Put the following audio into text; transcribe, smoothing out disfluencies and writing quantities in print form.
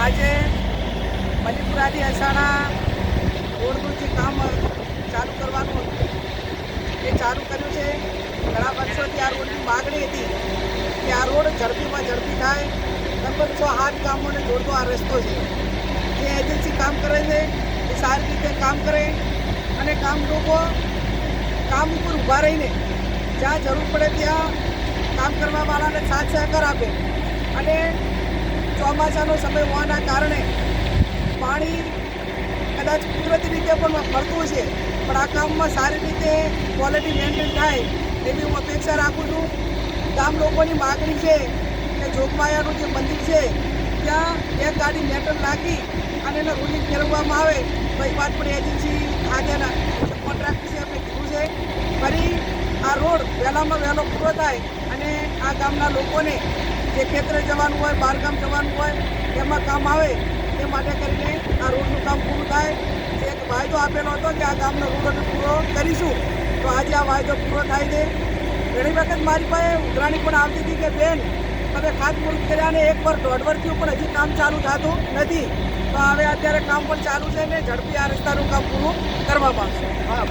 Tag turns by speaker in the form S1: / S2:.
S1: આજે મલિપુરાથી અસાણા રોડનું જે કામ ચાલુ કરવાનું હતું એ ચાલુ કર્યું છે. ઘણા વર્ષોથી આ રોડની માગણી હતી કે આ રોડ ઝડપીમાં ઝડપી થાય. લગભગ 6-8 ગામોને જોડતો આ રસ્તો છે. જે એજન્સી કામ કરે છે એ સારી રીતે કામ કરે અને લોકો કામ ઉપર ઊભા રહીને જ્યાં જરૂર પડે ત્યાં કામ કરવાવાળાને સાથ સહકાર આપે. અને ચોમાસાનો સમય હોવાના કારણે પાણી કદાચ કુદરતી રીતે પણ મળતું છે, પણ આ કામમાં સારી રીતે ક્વોલિટી મેન્ટેન થાય એવી હું અપેક્ષા રાખું છું. ગામ લોકોની માગણી છે કે જોગમાયાનું જે મંદિર છે ત્યાં એક ગાડી મેટલ નાખી અને એને રૂલિંગ ફેરવવામાં આવે તો એ વાત પણ એજન્સી આગળના કોન્ટ્રાક્ટ છે આપણે કીધું છે. ફરી આ રોડ વહેલામાં વહેલો પૂરો થાય અને આ ગામના લોકોને જે ખેતરે જવાનું હોય, બહારગામ જવાનું હોય એમાં કામ આવે એ માટે કરીને આ રોડનું કામ પૂરું થાય. જે એક વાયદો આપેલો હતો કે આ ગામનો રોડ પૂરો કરીશું, તો આજે આ વાયદો પૂરો થાય છે. ઘણી વખત મારી પાસે ઉઘરાણી પણ આવતી હતી કે બેન તમે ખાતમુહૂર્ત કર્યા ને 1 વર્ષ 1.5 વર્ષ થયું પણ હજી કામ ચાલુ થતું નથી. તો હવે અત્યારે કામ પણ ચાલુ છે ને ઝડપી આ રસ્તાનું કામ પૂરું કરવામાં આવશે.